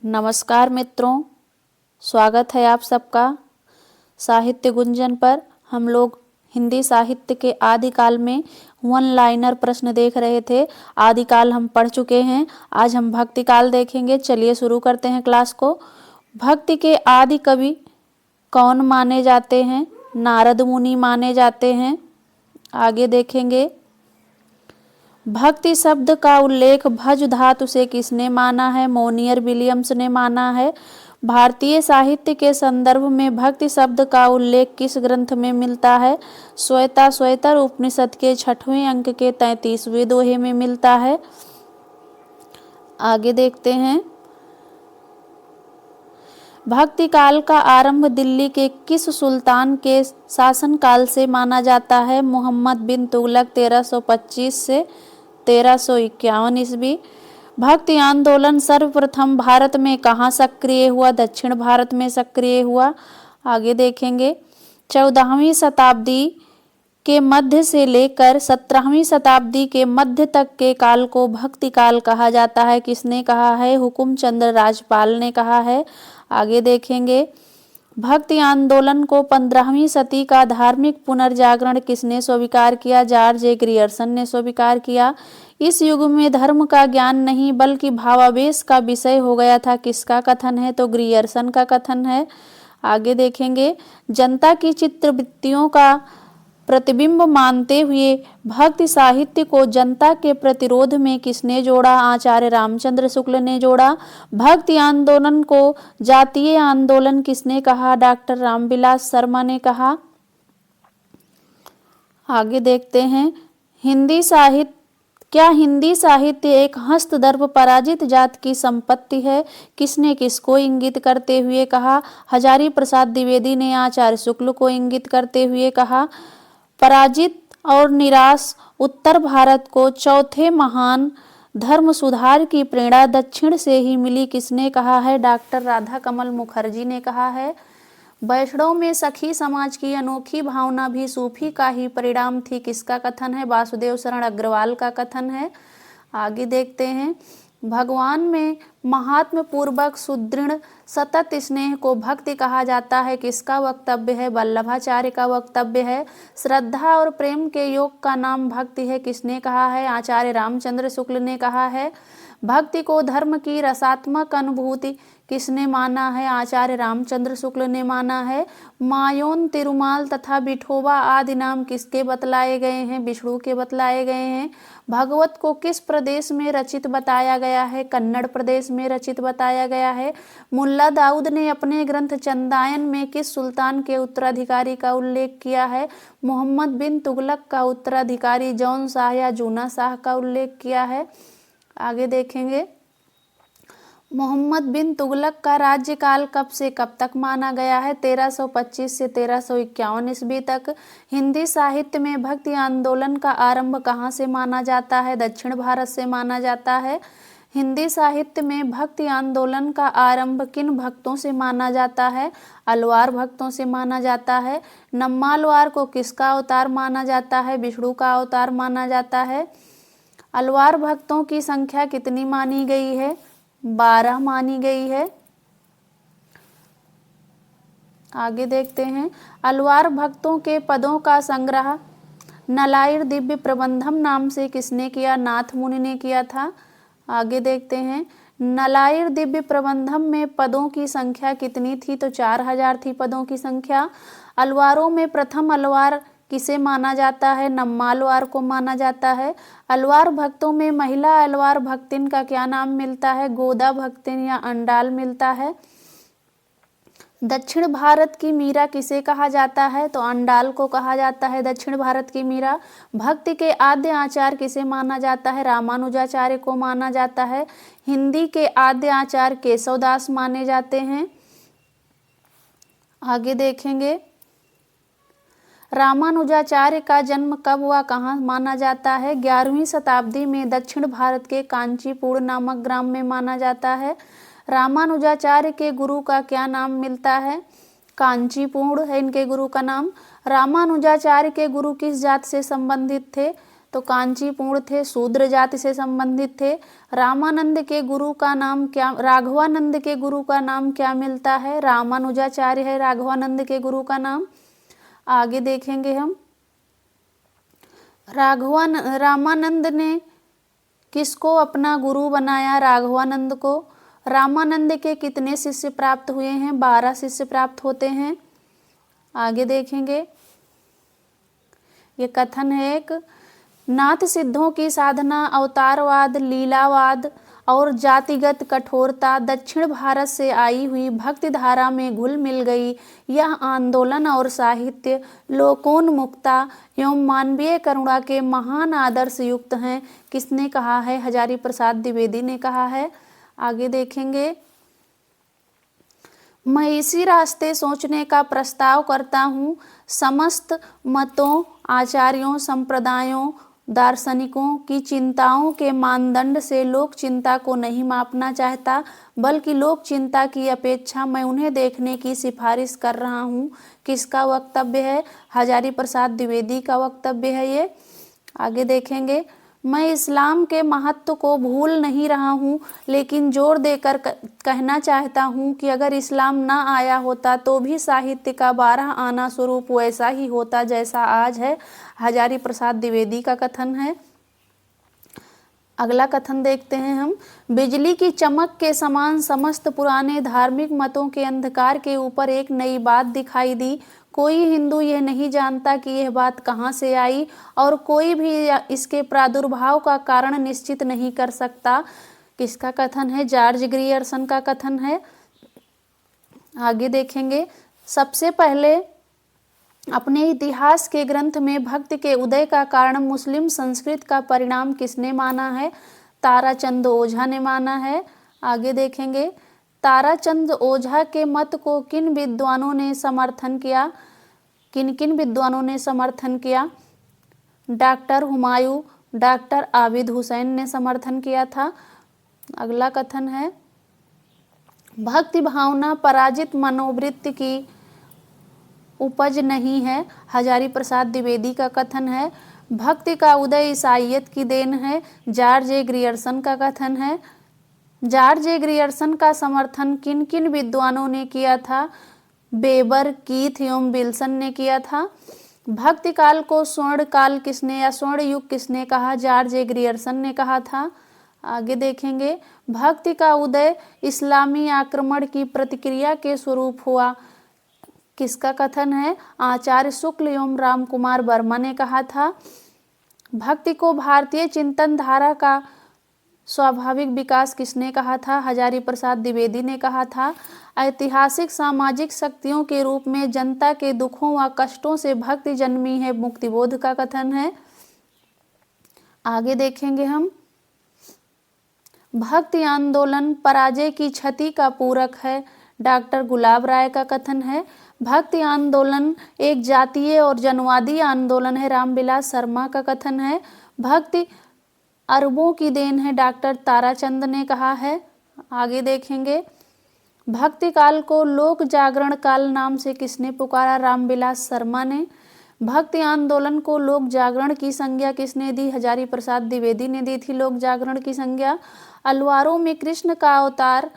नमस्कार मित्रों, स्वागत है आप सबका साहित्य गुंजन पर। हम लोग हिंदी साहित्य के आदिकाल में वन लाइनर प्रश्न देख रहे थे। आदिकाल हम पढ़ चुके हैं, आज हम भक्तिकाल देखेंगे। चलिए शुरू करते हैं क्लास को। भक्ति के आदि कवि कौन माने जाते हैं? नारद मुनि माने जाते हैं। आगे देखेंगे, भक्ति शब्द का उल्लेख भज धातु से किसने माना है? मोनियर विलियम्स ने माना है। भारतीय साहित्य के संदर्भ में भक्ति शब्द का उल्लेख किस ग्रंथ में मिलता है? श्वेताश्वतर उपनिषद के 6वें अंक के 33वें दोहे में मिलता है। आगे देखते हैं, भक्ति काल का आरंभ दिल्ली के किस सुल्तान के शासनकाल से माना जाता है? मोहम्मद बिन तुगलक 1325 से 1351 ईस्वी। भक्ति आंदोलन सर्वप्रथम भारत में कहाँ सक्रिय हुआ? दक्षिण भारत में सक्रिय हुआ। आगे देखेंगे, 14वीं शताब्दी के मध्य से लेकर 17वीं शताब्दी के मध्य तक के काल को भक्ति काल कहा जाता है। किसने कहा है? हुकुमचंद राजपाल ने कहा है। आगे देखेंगे, भक्ति आंदोलन को 15वीं सदी का धार्मिक पुनर्जागरण किसने स्वीकार किया? जॉर्ज ए ग्रियर्सन ने स्वीकार किया। इस युग में धर्म का ज्ञान नहीं बल्कि भावावेश का विषय हो गया था। किसका कथन है? तो ग्रियर्सन का कथन है। आगे देखेंगे, जनता की चित्रवृत्तियों का प्रतिबिंब मानते हुए भक्ति साहित्य को जनता के प्रतिरोध में किसने जोड़ा? आचार्य रामचंद्र शुक्ल ने जोड़ा। भक्ति आंदोलन को जातीय आंदोलन किसने कहा? डॉक्टर रामविलास शर्मा ने कहा। आगे देखते हैं, क्या हिंदी साहित्य एक हस्तदर्भ पराजित जात की संपत्ति है? किसने किसको इंगित करते हुए कहा? हजारी प्रसाद द्विवेदी ने आचार्य शुक्ल को इंगित करते हुए कहा। पराजित और निराश उत्तर भारत को चौथे महान धर्म सुधार की प्रेरणा दक्षिण से ही मिली। किसने कहा है? डॉक्टर राधा कमल मुखर्जी ने कहा है। वैष्णव में सखी समाज की अनोखी भावना भी सूफी का ही परिणाम थी। किसका कथन है? वासुदेव शरण अग्रवाल का कथन है। आगे देखते हैं, भगवान में महात्म पूर्वक सुदृढ़ सतत स्नेह को भक्ति कहा जाता है। किसका वक्तव्य है? वल्लभाचार्य का वक्तव्य है। श्रद्धा और प्रेम के योग का नाम भक्ति है। किसने कहा है? आचार्य रामचंद्र शुक्ल ने कहा है। भक्ति को धर्म की रसात्मक अनुभूति किसने माना है? आचार्य रामचंद्र शुक्ल ने माना है। मायोन, तिरुमाल तथा विठोबा आदि नाम किसके बतलाए गए हैं? विष्णु के बतलाए गए हैं। भागवत को किस प्रदेश में रचित बताया गया है? कन्नड़ प्रदेश में रचित बताया गया है। मुल्ला दाऊद ने अपने ग्रंथ चंदायन में किस सुल्तान के उत्तराधिकारी का उल्लेख किया है? मोहम्मद बिन तुगलक का उत्तराधिकारी जौन शाह या जूना शाह का उल्लेख किया है। आगे देखेंगे, मोहम्मद बिन तुगलक का राज्यकाल कब से कब तक माना गया है? 1325 से 1351 ईस्वी तक। हिंदी साहित्य में भक्ति आंदोलन का आरंभ कहाँ से माना जाता है? दक्षिण भारत से माना जाता है। हिंदी साहित्य में भक्ति आंदोलन का आरंभ किन भक्तों से माना जाता है? अलवार भक्तों से माना जाता है। नम्मालवार को किसका अवतार माना जाता है? विष्णु का अवतार माना जाता है। अलवार भक्तों की संख्या कितनी मानी गई है? 12 मानी गई है। आगे देखते हैं, अलवार भक्तों के पदों का संग्रह नलाईर दिव्य प्रबंधम नाम से किसने किया? नाथ मुनि ने किया था। आगे देखते हैं, नलाईर दिव्य प्रबंधम में पदों की संख्या कितनी थी? तो 4000 थी पदों की संख्या। अलवारों में प्रथम अलवार किसे माना जाता है? नम्मालवार को माना जाता है। अलवार भक्तों में महिला अलवार भक्तिन का क्या नाम मिलता है? गोदा भक्तिन या अंडाल मिलता है। दक्षिण भारत की मीरा किसे कहा जाता है? तो अंडाल को कहा जाता है दक्षिण भारत की मीरा। भक्ति के आद्य आचार्य किसे माना जाता है? रामानुजाचार्य को माना जाता है। हिंदी के आद्य आचार्य केशवदास माने जाते हैं। आगे देखेंगे, रामानुजाचार्य का जन्म कब हुआ, कहाँ माना जाता है? 11वीं शताब्दी में दक्षिण भारत के कांचीपुर नामक ग्राम में माना जाता है। रामानुजाचार्य के गुरु का क्या नाम मिलता है? कांचीपुर है इनके गुरु का नाम। रामानुजाचार्य के गुरु किस जात से संबंधित थे? तो कांचीपुर थे, शूद्र जाति से संबंधित थे। राघवानंद के गुरु का नाम क्या मिलता है? रामानुजाचार्य है राघवानंद के गुरु का नाम। आगे देखेंगे हम, रामानंद ने किसको अपना गुरु बनाया? राघवानंद को। रामानंद के कितने शिष्य प्राप्त हुए हैं? 12 शिष्य प्राप्त होते हैं। आगे देखेंगे, ये कथन है एक, नाथ सिद्धों की साधना, अवतारवाद, लीलावाद और जातिगत कठोरता दक्षिण भारत से आई हुई भक्ति धारा में घुल मिल गई। यह आंदोलन और साहित्य लोकोन्मुखता एवं मानवीय करुणा के महान आदर्श युक्त हैं। किसने कहा है? हजारी प्रसाद द्विवेदी ने कहा है। आगे देखेंगे, मैं इसी रास्ते सोचने का प्रस्ताव करता हूँ। समस्त मतों, आचार्यों, संप्रदायों, दार्शनिकों की चिंताओं के मानदंड से लोक चिंता को नहीं मापना चाहता, बल्कि लोक चिंता की अपेक्षा मैं उन्हें देखने की सिफारिश कर रहा हूँ। किसका वक्तव्य है? हजारी प्रसाद द्विवेदी का वक्तव्य है ये। आगे देखेंगे, मैं इस्लाम के महत्व को भूल नहीं रहा हूँ, लेकिन जोर देकर कहना चाहता हूँ कि अगर इस्लाम ना आया होता तो भी साहित्य का 12 आना स्वरूप वैसा ही होता जैसा आज है। हजारी प्रसाद द्विवेदी का कथन है। अगला कथन देखते हैं हम, बिजली की चमक के समान समस्त पुराने धार्मिक मतों के अंधकार के ऊपर एक नई बात दिखाई दी। कोई हिंदू यह नहीं जानता कि यह बात कहाँ से आई और कोई भी इसके प्रादुर्भाव का कारण निश्चित नहीं कर सकता। किसका कथन है? जॉर्ज ग्रियर्सन का कथन है। आगे देखेंगे, सबसे पहले अपने इतिहास के ग्रंथ में भक्ति के उदय का कारण मुस्लिम संस्कृत का परिणाम किसने माना है? ताराचंद ओझा ने माना है। आगे देखेंगे, ताराचंद ओझा के मत को किन विद्वानों ने समर्थन किया? किन विद्वानों ने समर्थन किया? डॉक्टर हुमायूं, डॉक्टर आबिद हुसैन ने समर्थन किया था। अगला कथन है, भक्ति भावना पराजित मनोवृत्ति की उपज नहीं है। हजारी प्रसाद द्विवेदी का कथन है। भक्ति का उदय ईसाइयत की देन है। जॉर्ज ग्रियर्सन का कथन है। जॉर्ज ग्रियर्सन का समर्थन किन किन विद्वानों ने किया था? बेबर, कीथ एवं विल्सन ने किया था। भक्ति काल को स्वर्ण काल किसने या स्वर्ण युग किसने कहा? जॉर्ज ग्रियर्सन ने कहा था। आगे देखेंगे, भक्ति का उदय इस्लामी आक्रमण की प्रतिक्रिया के स्वरूप हुआ। किसका कथन है? आचार्य शुक्ल एवं राम कुमार वर्मा ने कहा था। भक्ति को भारतीय चिंतन धारा का स्वाभाविक विकास किसने कहा था? हजारी प्रसाद द्विवेदी ने कहा था। ऐतिहासिक सामाजिक शक्तियों के रूप में जनता के दुखों व कष्टों से भक्ति जन्मी है। मुक्तिबोध का कथन है। आगे देखेंगे हम, भक्ति आंदोलन पराजय की क्षति का पूरक है। डॉक्टर गुलाब राय का कथन है। भक्ति आंदोलन एक जातीय और जनवादी आंदोलन है। रामविलास शर्मा का कथन है। भक्ति अरबों की देन है। डॉक्टर ताराचंद ने कहा है। आगे देखेंगे, भक्ति काल को लोक जागरण काल नाम से किसने पुकारा? रामविलास शर्मा ने। भक्ति आंदोलन को लोक जागरण की संज्ञा किसने दी? हजारी प्रसाद द्विवेदी ने दी थी लोक जागरण की संज्ञा। अलवारों में कृष्ण का अवतार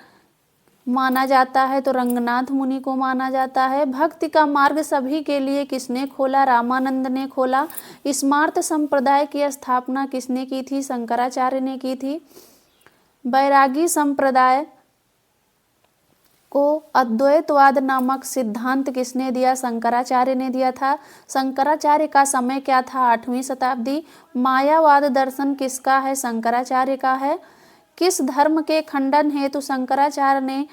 माना जाता है तो रंगनाथ मुनि को माना जाता है। भक्ति का मार्ग सभी के लिए किसने खोला? रामानंद ने खोला। स्मार्त संप्रदाय की स्थापना किसने की थी? शंकराचार्य ने की थी। बैरागी संप्रदाय को अद्वैतवाद नामक सिद्धांत किसने दिया? शंकराचार्य ने दिया था। शंकराचार्य का समय क्या था? 8वीं शताब्दी। मायावाद दर्शन किसका है? शंकराचार्य का है। किस धर्म के खंडन हेतु शंकराचार्य ने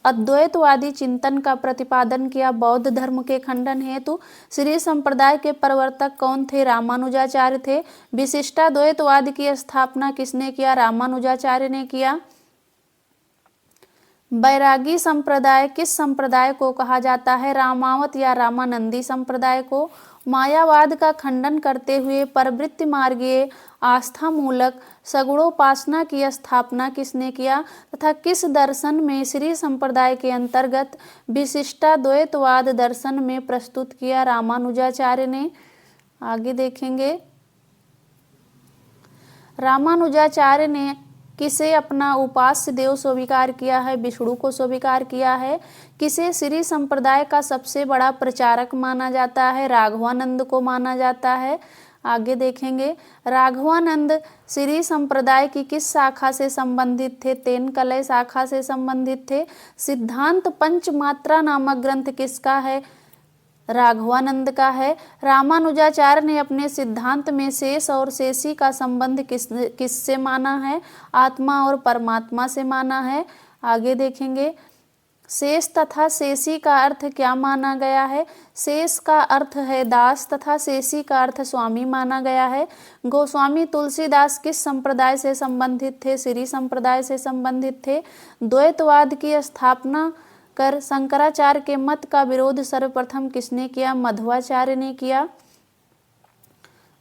अद्वैतवादी चिंतन का प्रतिपादन किया? बौद्ध धर्म के खंडन हेतु। श्री संप्रदाय के प्रवर्तक कौन थे? रामानुजाचार्य थे। विशिष्टाद्वैतवाद की स्थापना किसने किया? रामानुजाचार्य ने किया। बैरागी संप्रदाय किस संप्रदाय को कहा जाता है? रामावत या रामानंदी संप्रदाय को। मायावाद का खंडन करते हुए परवृत्ति मार्गीय आस्था मूलक सगुणोपासना की स्थापना किसने किया तथा किस दर्शन में श्री संप्रदाय के अंतर्गत विशिष्टाद्वैतवाद दर्शन में प्रस्तुत किया? रामानुजाचार्य ने। आगे देखेंगे, रामानुजाचार्य ने किसे अपना उपास्य देव स्वीकार किया है? विष्णु को स्वीकार किया है। किसे श्री संप्रदाय का सबसे बड़ा प्रचारक माना जाता है? राघवानंद को माना जाता है। आगे देखेंगे, राघवानंद श्री संप्रदाय की किस शाखा से संबंधित थे? तेनकलय शाखा से संबंधित थे। सिद्धांत पंचमात्रा नामक ग्रंथ किसका है? राघवानंद का है। रामानुजाचार्य ने अपने सिद्धांत में शेष और शेषी का संबंध किससे माना है? आत्मा और परमात्मा से माना है। आगे देखेंगे, शेष तथा शेषी का अर्थ क्या माना गया है? शेष का अर्थ है दास तथा शेषी का अर्थ स्वामी माना गया है। गोस्वामी तुलसीदास किस संप्रदाय से संबंधित थे? श्री संप्रदाय से संबंधित थे। द्वैतवाद की स्थापना कर शंकराचार्य के मत का विरोध सर्वप्रथम किसने किया? मध्वाचार्य ने किया।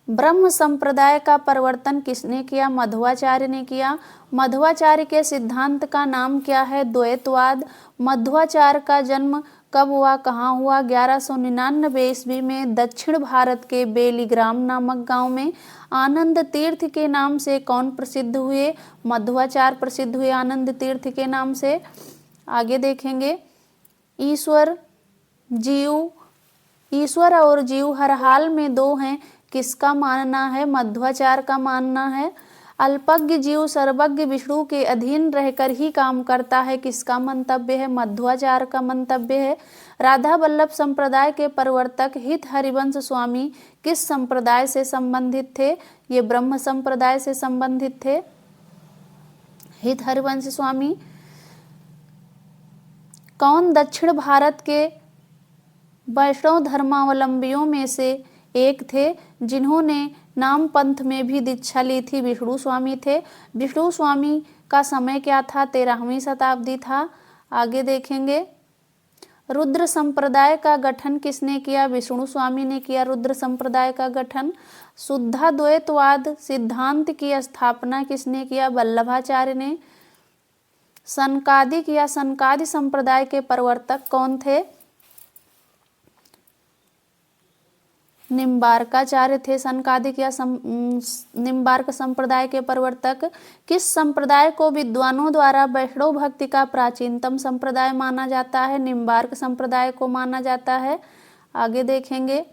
ब्रह्म संप्रदाय का प्रवर्तन किसने किया? मध्वाचार्य ने किया। मध्वाचार्य के सिद्धांत का नाम क्या है? द्वैतवाद। मध्वाचार्य का जन्म कब हुआ, कहाँ हुआ? 1199 ईस्वी में दक्षिण भारत के बेलीग्राम नामक गांव में। आनंद तीर्थ के नाम से कौन प्रसिद्ध हुए? मध्वाचार्य प्रसिद्ध हुए आनंद तीर्थ के नाम से। आगे देखेंगे, ईश्वर और जीव हर हाल में दो हैं, किसका मानना है? मध्वाचार्य का मानना है। अल्पज्ञ जीव सर्वज्ञ विष्णु के अधीन रहकर ही काम करता है, किसका मंतव्य है? मध्वाचार्य का मंतव्य है। राधा वल्लभ संप्रदाय के प्रवर्तक हित हरिवंश स्वामी किस संप्रदाय से संबंधित थे? ये ब्रह्म संप्रदाय से संबंधित थे हित हरिवंश स्वामी। कौन दक्षिण भारत के वैष्णव धर्मावलंबियों में से एक थे जिन्होंने नाम पंथ में भी दीक्षा ली थी? विष्णु स्वामी थे। विष्णु स्वामी का समय क्या था? 13वीं शताब्दी था। आगे देखेंगे, रुद्र संप्रदाय का गठन किसने किया? विष्णु स्वामी ने किया रुद्र संप्रदाय का गठन। शुद्धाद्वैतवाद सिद्धांत की स्थापना किसने किया? वल्लभाचार्य ने। सनकादिक या सनकादि संप्रदाय के प्रवर्तक कौन थे? निम्बार्काचार्य थे सनकादिक या निम्बार्क संप्रदाय के प्रवर्तक। किस संप्रदाय को विद्वानों द्वारा वैष्णव भक्ति का प्राचीनतम संप्रदाय माना जाता है? निम्बार्क संप्रदाय को माना जाता है। आगे देखेंगे,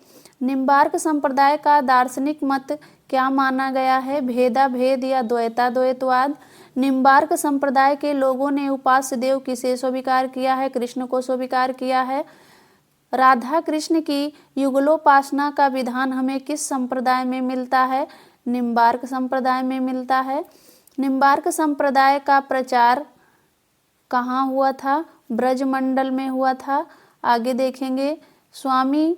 निम्बार्क संप्रदाय का दार्शनिक मत क्या माना गया है? भेदा भेद या द्वैताद्वैतवाद। निम्बार्क संप्रदाय के लोगों ने उपास्य देव किसे स्वीकार किया है? कृष्ण को स्वीकार किया है। राधा कृष्ण की युगलोपासना का विधान हमें किस संप्रदाय में मिलता है? निम्बार्क संप्रदाय में मिलता है। निम्बार्क संप्रदाय का प्रचार कहाँ हुआ था? ब्रजमंडल में हुआ था। आगे देखेंगे, स्वामी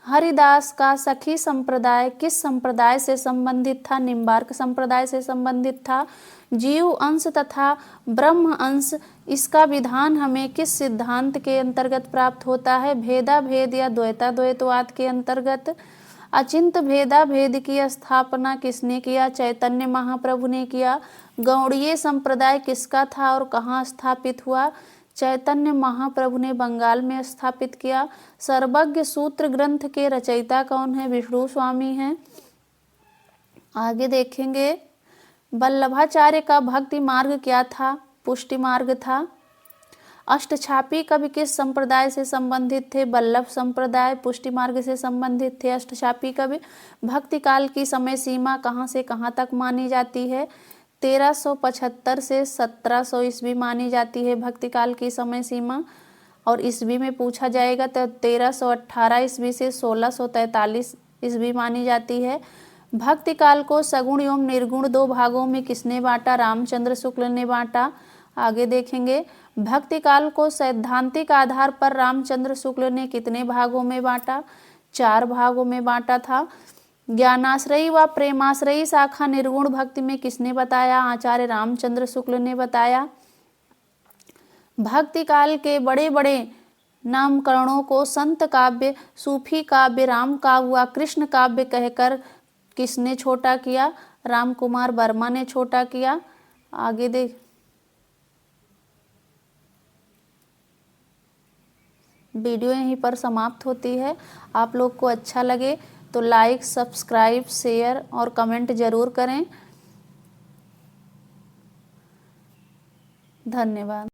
हरिदास का सखी संप्रदाय किस संप्रदाय से संबंधित था? निम्बार्क संप्रदाय से संबंधित था। जीव अंश तथा ब्रह्म अंश, इसका विधान हमें किस सिद्धांत के अंतर्गत प्राप्त होता है? भेदा भेद या द्वैताद्वैतवाद के अंतर्गत। अचिंत भेदा भेद की स्थापना किसने किया? चैतन्य महाप्रभु ने किया। गौड़ीय संप्रदाय किसका था और कहाँ स्थापित हुआ? चैतन्य महाप्रभु ने बंगाल में स्थापित किया। सर्वज्ञ सूत्र ग्रंथ के रचयिता कौन है? विष्णु स्वामी हैं। आगे देखेंगे, वल्लभाचार्य का भक्ति मार्ग क्या था? पुष्टि मार्ग था। अष्टछापी कवि किस संप्रदाय से संबंधित थे? वल्लभ संप्रदाय पुष्टि मार्ग से संबंधित थे अष्टछापी कवि। भक्ति काल की समय सीमा कहाँ से कहाँ तक मानी जाती है? 1375 से 1700 ईस्वी मानी जाती है भक्ति काल की समय सीमा। और ईस्वी में पूछा जाएगा तो 1318 ईस्वी से 1643 ईस्वी मानी जाती है। भक्ति काल को सगुण एवं निर्गुण दो भागों में किसने बांटा? रामचंद्र शुक्ल ने बांटा। आगे देखेंगे, भक्ति काल को सैद्धांतिक आधार पर रामचंद्र शुक्ल ने कितने भागों में बांटा? 4 भागों में बांटा था। ज्ञानाश्रयी व प्रेमाश्रयी शाखा निर्गुण भक्ति में किसने बताया? आचार्य रामचंद्र शुक्ल ने बताया। भक्ति काल के बड़े बड़े नामकरणों को संत काव्य, सूफी काव्य, राम काव्य व कृष्ण काव्य कहकर किसने छोटा किया? राम कुमार वर्मा ने छोटा किया। आगे देख, वीडियो यहीं पर समाप्त होती है। आप लोग को अच्छा लगे तो लाइक, सब्सक्राइब, शेयर और कमेंट जरूर करें। धन्यवाद।